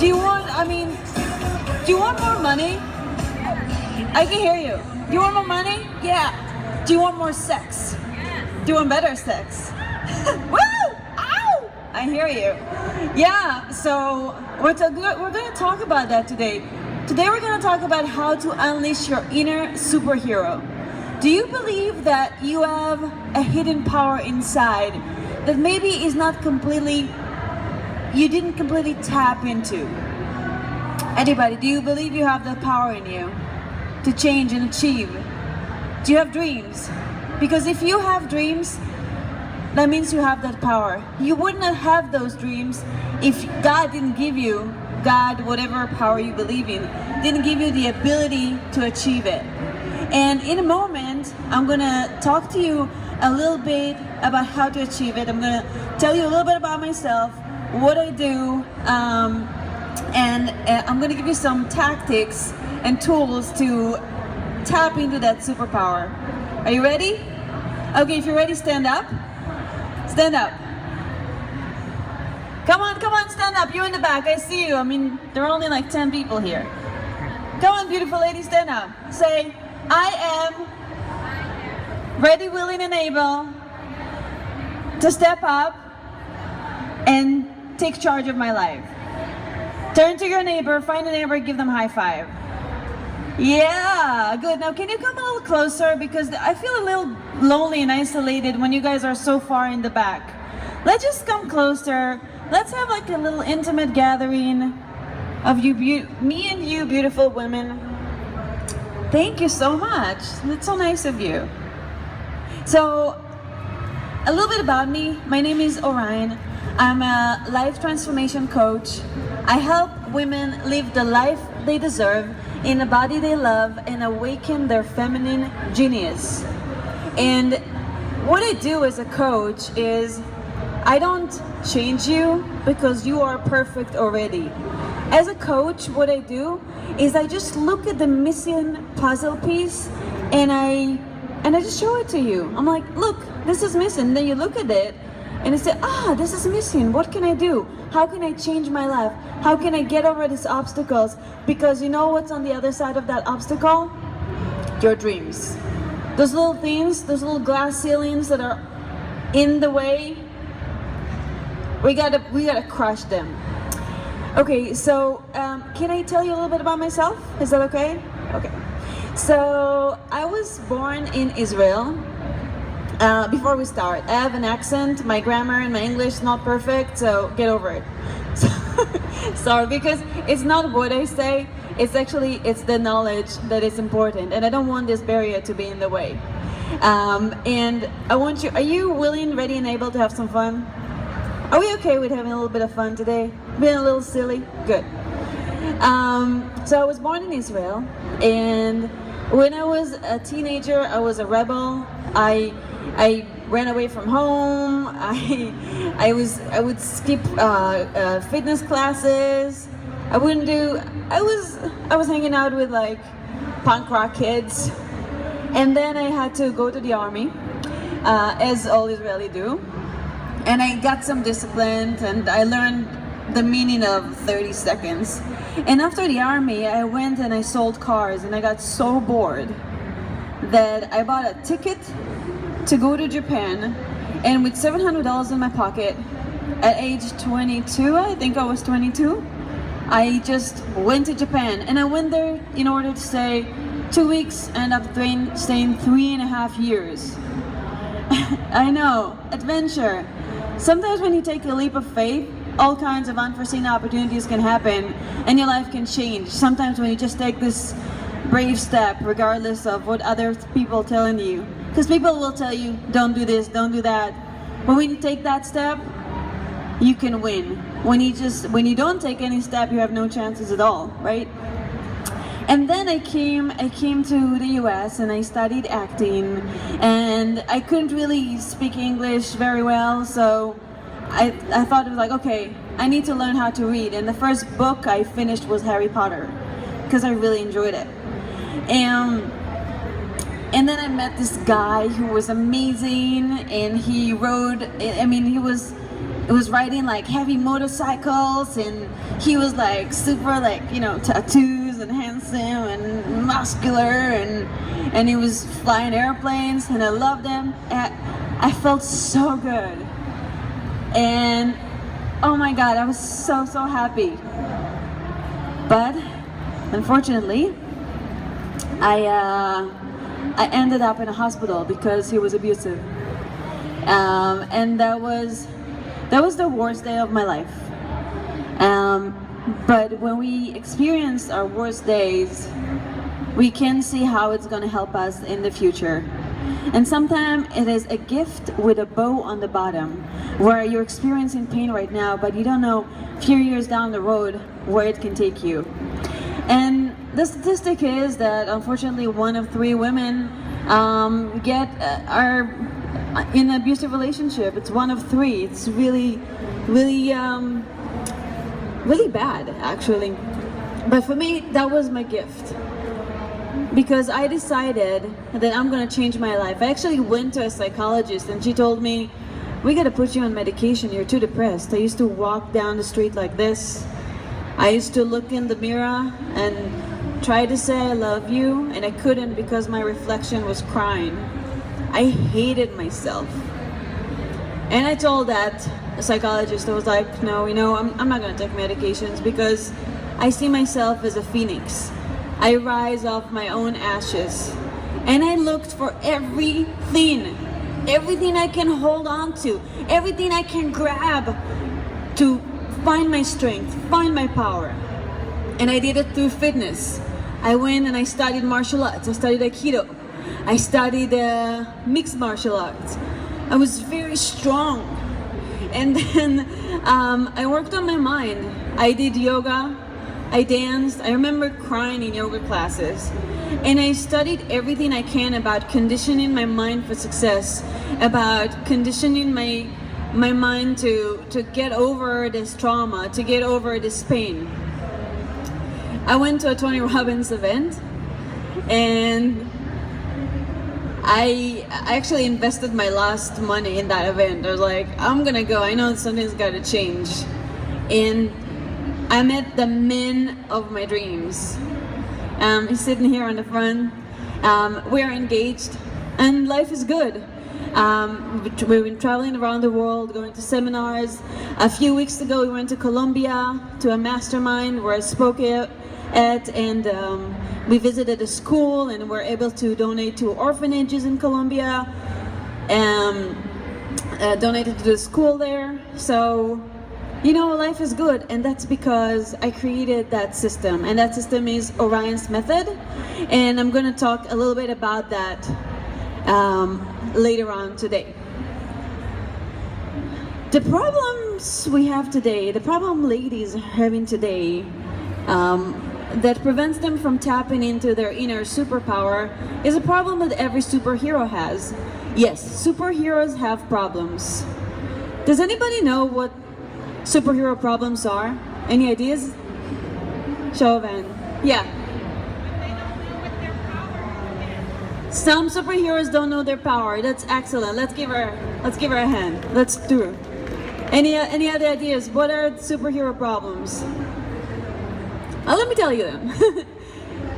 Do you want, I mean, do you want more money? I can hear you. Do you want more money? Yeah. Do you want more sex? Do you want better sex? Woo! Ow! I hear you. Yeah, so we're going to talk about that today. Today we're going to talk about how to unleash your inner superhero. Do you believe that you have a hidden power inside that maybe is not completely, you didn't completely tap into? Anybody, do you believe you have that power in you to change and achieve? Do you have dreams? Because if you have dreams, that means you have that power. You would not have those dreams if God didn't give you, God, whatever power you believe in, didn't give you the ability to achieve it. And in a moment, I'm gonna talk to you a little bit about how to achieve it. I'm gonna tell you a little bit about myself, what I do, and I'm gonna give you some tactics and tools to tap into that superpower. Are you ready? Okay, if you're ready, stand up. Stand up. Come on, stand up. You in the back, I see you. I mean, there are only like 10 people here. Come on, beautiful lady, stand up. Say, I am ready, willing, and able to step up and take charge of my life. Turn to your neighbor, find a neighbor, give them a high five. Yeah, good. Now can you come a little closer, because I feel a little lonely and isolated when you guys are so far in the back. Let's just come closer. Let's have like a little intimate gathering of you, me and you beautiful women. Thank you so much. That's so nice of you. So, a little bit about me. My name is Orion. I'm a life transformation coach. I help women live the life they deserve in a body they love and awaken their feminine genius. And what I do as a coach is I don't change you because you are perfect already. As a coach, what I do is I just look at the missing puzzle piece and I just show it to you. I'm like, look, this is missing. Then you look at it and you say, this is missing. What can I do? How can I change my life? How can I get over these obstacles? Because you know what's on the other side of that obstacle? Your dreams. Those little things, those little glass ceilings that are in the way, we gotta crush them. Okay, so can I tell you a little bit about myself? Is that okay? Okay. So I was born in Israel. Before we start, I have an accent. My grammar and my English is not perfect, so get over it. Sorry, because it's not what I say. It's the knowledge that is important, and I don't want this barrier to be in the way. And I want you. Are you willing, ready, and able to have some fun? Are we okay with having a little bit of fun today? Being a little silly? Good. So I was born in Israel, and when I was a teenager, I was a rebel. I ran away from home. I would skip fitness classes. I was hanging out with like punk rock kids, and then I had to go to the army, as all Israelis do. And I got some discipline, and I learned the meaning of 30 seconds. And after the army, I went and I sold cars, and I got so bored that I bought a ticket to go to Japan. And with $700 in my pocket, at age 22, I think I was 22, I just went to Japan. And I went there in order to stay 2 weeks, and ended up staying 3.5 years. I know, adventure. Sometimes when you take a leap of faith, all kinds of unforeseen opportunities can happen and your life can change. Sometimes when you just take this brave step, regardless of what other people are telling you. Because people will tell you, don't do this, don't do that. But when you take that step, you can win. When you don't take any step, you have no chances at all, right? And then I came to the US and I studied acting, and I couldn't really speak English very well, so I thought it was like, okay, I need to learn how to read. And the first book I finished was Harry Potter, because I really enjoyed it. And then I met this guy who was amazing, and he it was riding like heavy motorcycles, and he was like super like, you know, tattoos and handsome and muscular, and he was flying airplanes, and I loved him, and I felt so good, and oh my God, I was so happy. But unfortunately, I ended up in a hospital because he was abusive, and that was the worst day of my life. But when we experience our worst days, we can see how it's going to help us in the future. And sometimes it is a gift with a bow on the bottom, where you're experiencing pain right now, but you don't know a few years down the road where it can take you. And the statistic is that unfortunately 1 of 3 women are in an abusive relationship. It's 1 of 3. It's really bad, actually. But for me, that was my gift, because I decided that I'm gonna change my life. I actually went to a psychologist, and she told me, we gotta put you on medication, you're too depressed. I used to walk down the street like this. I used to look in the mirror and try to say I love you, and I couldn't because my reflection was crying. I hated myself. And I told that psychologist, I was like, no, you know, I'm not gonna take medications, because I see myself as a phoenix. I rise off my own ashes. And I looked for everything I can hold on to, everything I can grab to find my strength, find my power. And I did it through fitness. I went and I studied martial arts. I studied Aikido. I studied mixed martial arts. I was very strong. And then I worked on my mind. I did yoga, I danced. I remember crying in yoga classes. And I studied everything I can about conditioning my mind for success, about conditioning my mind to get over this trauma, to get over this pain. I went to a Tony Robbins event, and I actually invested my last money in that event. I was like, I'm gonna go, I know something's gotta change. And I met the man of my dreams. He's sitting here on the front. We're engaged, and life is good. We've been traveling around the world, going to seminars. A few weeks ago, we went to Colombia to a mastermind where I spoke at, and we visited a school, and were able to donate to orphanages in Colombia, donated to the school there. So, you know, life is good, and that's because I created that system, and that system is Orion's method, and I'm going to talk a little bit about that later on today. The problems we have today, the problem ladies are having today, that prevents them from tapping into their inner superpower, is a problem that every superhero has. Yes, superheroes have problems. Does anybody know what superhero problems are? Any ideas? Show of hand. Yeah. Some superheroes don't know their power. That's excellent. Let's give her a hand. Let's do it. Any other ideas? What are superhero problems? Let me tell you them.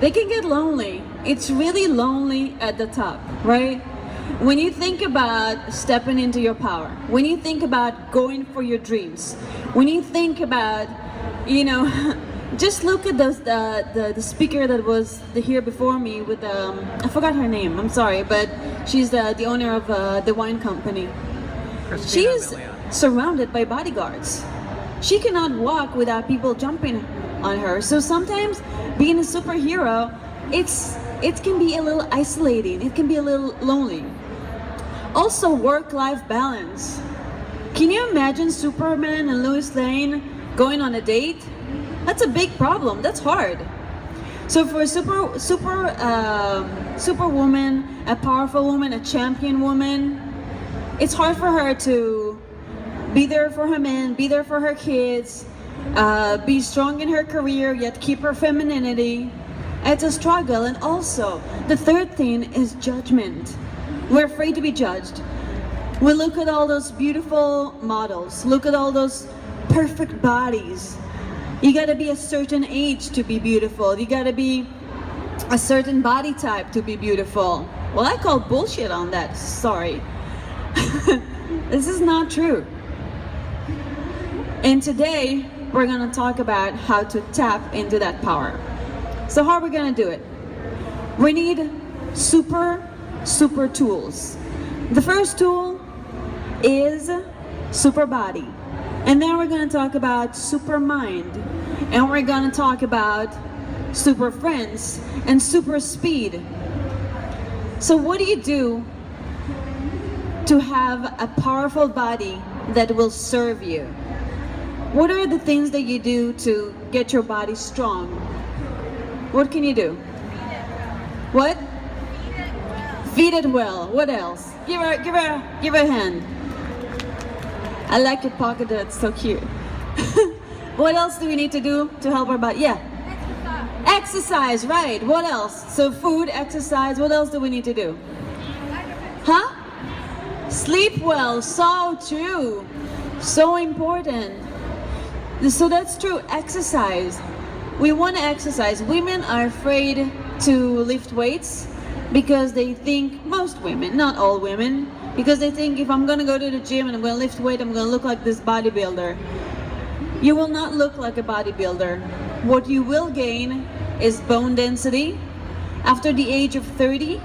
They can get lonely. It's really lonely at the top, right? When you think about stepping into your power, when you think about going for your dreams, when you think about, you know, just look at the speaker that was here before me with I forgot her name. I'm sorry, but she's the owner of the wine company. She's surrounded by bodyguards. She cannot walk without people jumping on her. So sometimes being a superhero, it can be a little isolating. It can be a little lonely. Also, work-life balance. Can you imagine Superman and Lois Lane going on a date? That's a big problem. That's hard. So for a superwoman, a powerful woman, a champion woman, it's hard for her to be there for her man, be there for her kids, be strong in her career, yet keep her femininity. It's a struggle. And also, the third thing is judgment. We're afraid to be judged. We look at all those beautiful models, look at all those perfect bodies. You gotta be a certain age to be beautiful. You gotta be a certain body type to be beautiful. Well, I call bullshit on that, sorry. This is not true. And today, we're gonna talk about how to tap into that power. So how are we gonna do it? We need super tools. The first tool is super body. And then we're gonna talk about super mind. And we're gonna talk about super friends and super speed. So what do you do to have a powerful body that will serve you? What are the things that you do to get your body strong? What can you do? What? Feed it well. What else? Give her a hand. I like your pocket, that's so cute. What else do we need to do to help our body? Yeah. Exercise, right. What else? So food, exercise, what else do we need to do? Huh? Sleep well, so true. So important. So that's true, exercise. We want to exercise. Women are afraid to lift weights because they think, most women, not all women, because they think if I'm gonna go to the gym and I'm gonna lift weight, I'm gonna look like this bodybuilder. You will not look like a bodybuilder. What you will gain is bone density. After the age of 30,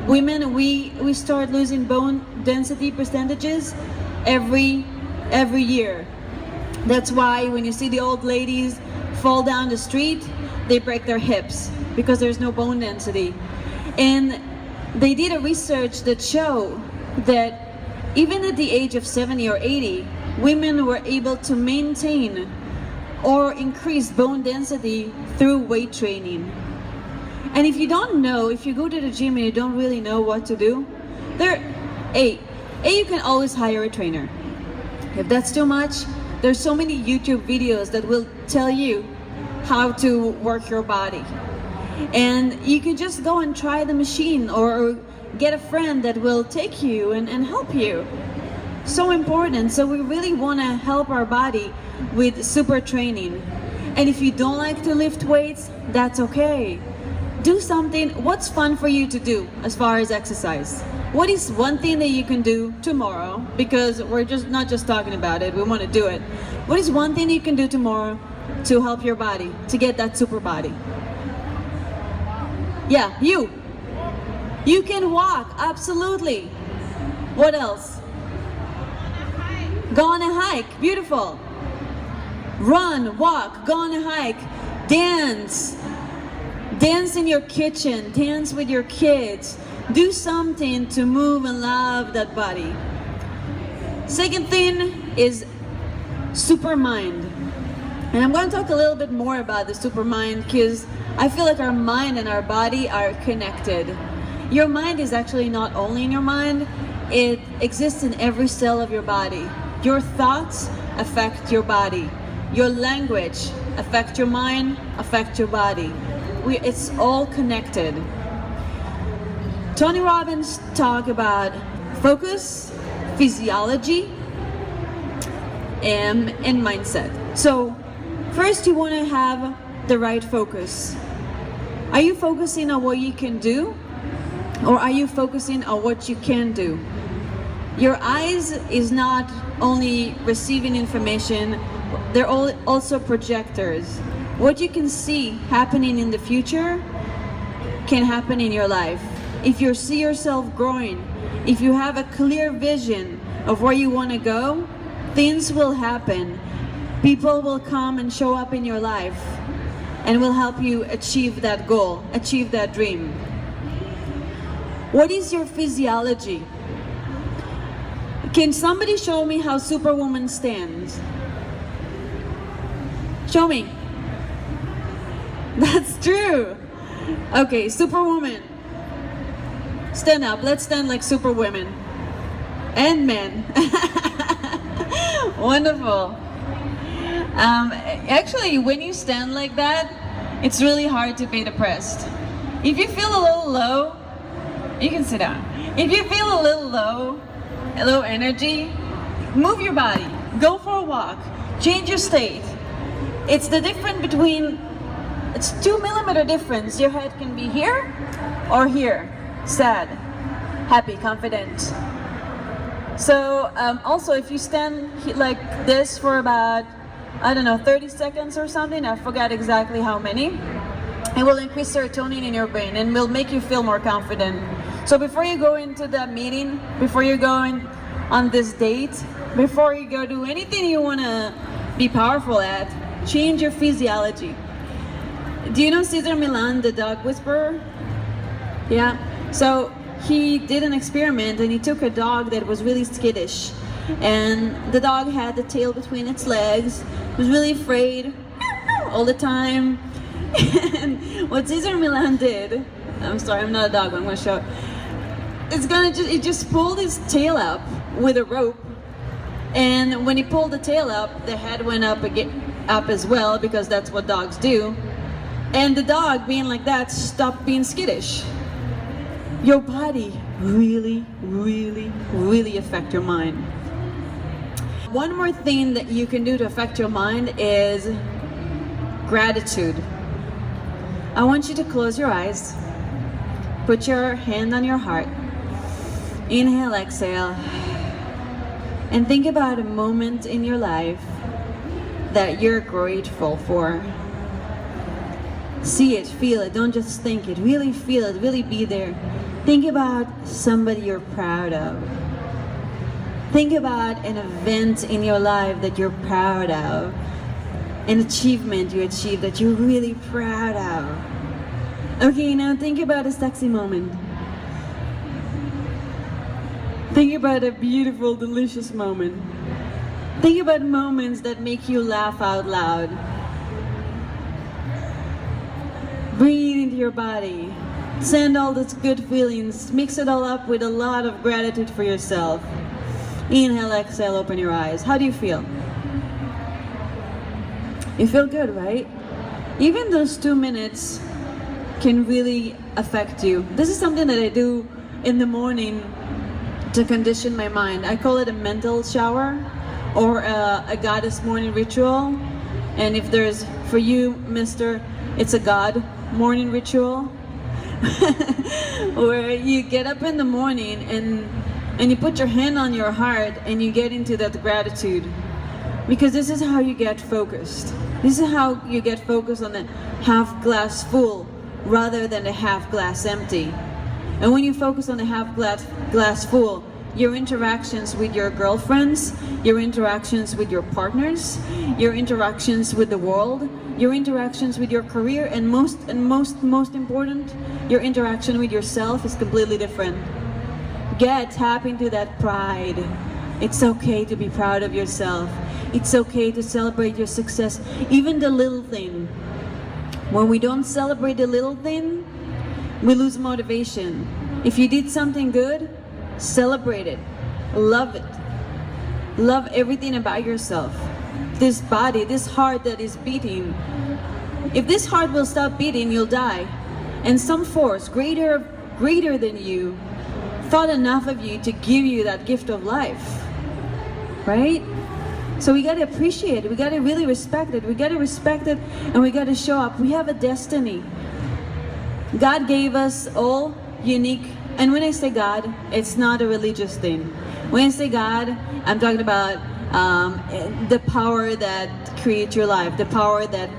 women, we start losing bone density percentages every year. That's why when you see the old ladies fall down the street, they break their hips because there's no bone density. And they did a research that showed that even at the age of 70 or 80, women were able to maintain or increase bone density through weight training. And if you don't know, if you go to the gym and you don't really know what to do, you can always hire a trainer. If that's too much, there's so many YouTube videos that will tell you how to work your body. And you can just go and try the machine or get a friend that will take you and help you. So important. So we really want to help our body with super training. And if you don't like to lift weights, that's okay. Do something. What's fun for you to do as far as exercise? What is one thing that you can do tomorrow? Because we're just not just talking about it, we want to do it. What is one thing you can do tomorrow to help your body, to get that super body? Yeah, you can walk, absolutely. What else? Go on a hike, beautiful. Run, walk, go on a hike, dance. Dance in your kitchen, dance with your kids. Do something to move and love that body. Second thing is super mind. And I'm going to talk a little bit more about the super mind because I feel like our mind and our body are connected. Your mind is actually not only in your mind, it exists in every cell of your body. Your thoughts affect your body. Your language affects your mind, affects your body. It's all connected. Tony Robbins talked about focus, physiology, and mindset. So first you want to have the right focus. Are you focusing on what you can do? Or are you focusing on what you can do? Your eyes is not only receiving information, they're also projectors. What you can see happening in the future can happen in your life. If you see yourself growing, if you have a clear vision of where you want to go, things will happen. People will come and show up in your life and will help you achieve that goal, achieve that dream. What is your physiology? Can somebody show me how Superwoman stands? Show me. That's true. Okay, Superwoman. Stand up. Let's stand like Superwomen. And men. Wonderful. Actually, when you stand like that, it's really hard to be depressed. If you feel a little low, you can sit down. If you feel a little low, low energy, move your body, go for a walk, change your state. It's the difference between, it's 2 millimeter difference. Your head can be here or here, sad, happy, confident. So also if you stand like this for about, I don't know, 30 seconds or something, I forgot exactly how many, it will increase serotonin in your brain and will make you feel more confident. So before you go into that meeting, before you go on this date, before you go do anything you want to be powerful at, change your physiology. Do you know Cesar Millan, the dog whisperer? Yeah. So he did an experiment and he took a dog that was really skittish, and the dog had the tail between its legs, was really afraid all the time. And what Cesar Millan did, I'm sorry, I'm not a dog, but I'm gonna show it. It just pulled his tail up with a rope, and when he pulled the tail up, the head went up as well, because that's what dogs do. And the dog, being like that, stopped being skittish. Your body really, really, really affect your mind. One more thing that you can do to affect your mind is gratitude. I want you to close your eyes, put your hand on your heart, inhale, exhale, and think about a moment in your life that you're grateful for. See it, feel it, don't just think it, really feel it, really be there. Think about somebody you're proud of. Think about an event in your life that you're proud of, an achievement you achieved that you're really proud of. Okay, now think about a sexy moment. Think about a beautiful, delicious moment. Think about moments that make you laugh out loud. Breathe into your body. Send all those good feelings. Mix it all up with a lot of gratitude for yourself. Inhale, exhale, open your eyes. How do you feel? You feel good, right? Even those 2 minutes can really affect you. This is something that I do in the morning to condition my mind. I call it a mental shower, or a goddess morning ritual. And if there's, for you, mister, it's a God morning ritual. Where you get up in the morning and you put your hand on your heart and you get into that gratitude. Because this is how you get focused. This is how you get focused on the half glass full rather than the half glass empty. And when you focus on the half glass full, your interactions with your girlfriends, your interactions with your partners, your interactions with the world, your interactions with your career, and most important, your interaction with yourself is completely different. Tap into that pride. It's okay to be proud of yourself. It's okay to celebrate your success, even the little thing. When we don't celebrate the little thing, we lose motivation. If you did something good, celebrate it. Love it. Love everything about yourself. This body, this heart that is beating. If this heart will stop beating, you'll die. And some force greater than you thought enough of you to give you that gift of life. Right? So we got to appreciate it. We got to really respect it. We got to respect it, and we got to show up. We have a destiny. God gave us all unique. And when I say God, it's not a religious thing. When I say God, I'm talking about the power that creates your life, the power that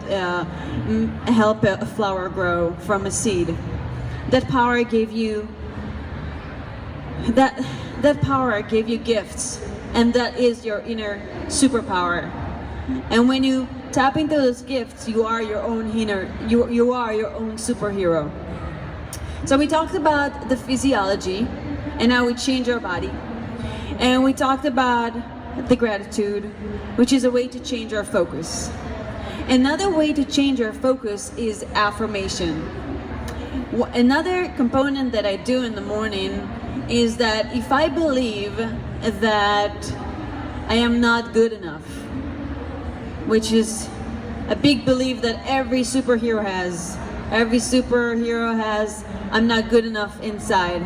help a flower grow from a seed. That power gave you that power gave you gifts, and that is your inner superpower. And when you tap into those gifts, you are your own you are your own superhero. So we talked about the physiology and how we change our body. And we talked about the gratitude, which is a way to change our focus. Another way to change our focus is affirmation. Another component that I do in the morning is that if I believe that I am not good enough, which is a big belief that every superhero has, I'm not good enough inside,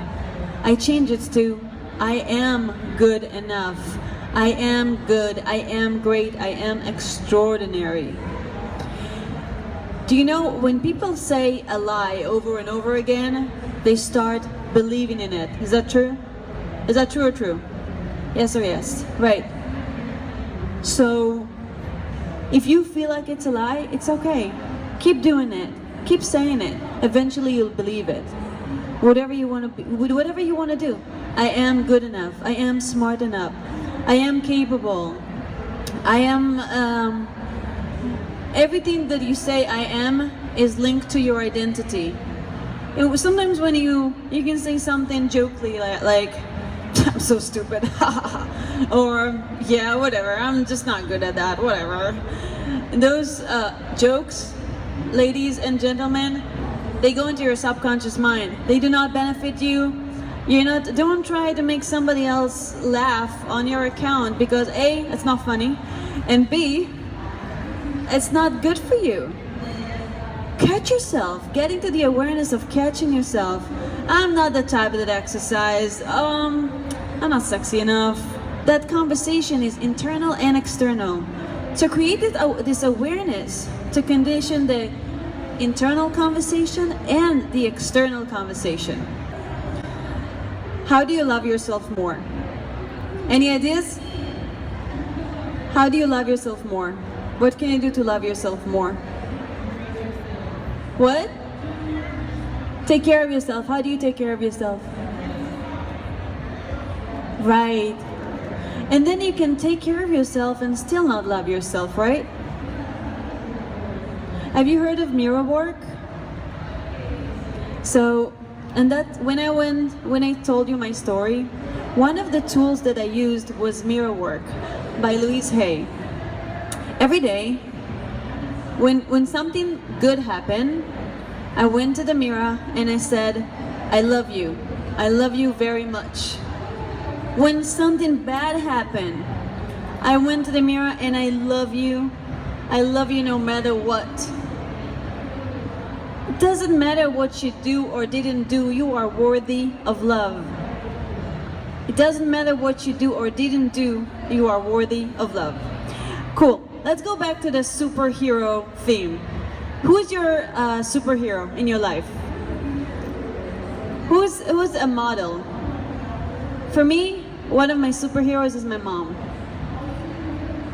I change it to I am good enough. I am good. I am great. I am extraordinary. Do you know when people say a lie over and over again, they start believing in it? Is that true? Is that true or true? Yes or yes? Right. So if you feel like it's a lie, it's okay. Keep doing it. Keep saying it. Eventually you'll believe it. Whatever you want to be, whatever you want to do. I am good enough. I am smart enough. I am capable. I am everything that you say I am is linked to your identity. Sometimes when you can say something jokingly like I'm so stupid, or yeah, whatever, I'm just not good at that, whatever. Those jokes, ladies and gentlemen, they go into your subconscious mind. They do not benefit you. Don't try to make somebody else laugh on your account, because A, it's not funny, and B, it's not good for you. Catch yourself. Get into the awareness of catching yourself. I'm not the type that exercise. I'm not sexy enough. That conversation is internal and external. So create this awareness to condition the internal conversation and the external conversation. How do you love yourself more? Any ideas? How do you love yourself more? What can you do to love yourself more? What? Take care of yourself. How do you take care of yourself? Right. And then you can take care of yourself and still not love yourself, right? Have you heard of mirror work? So, and that when I told you my story, one of the tools that I used was mirror work by Louise Hay. Every day, when something good happened, I went to the mirror and I said, I love you. I love you very much. When something bad happened, I went to the mirror and I love you. I love you no matter what. It doesn't matter what you do or didn't do, you are worthy of love. It doesn't matter what you do or didn't do, you are worthy of love. Cool. Let's go back to the superhero theme. Who is your superhero in your life? Who's a model? For me, one of my superheroes is my mom.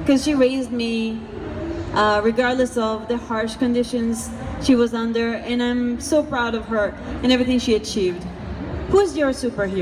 Because she raised me regardless of the harsh conditions she was under, and I'm so proud of her and everything she achieved. Who's your superhero?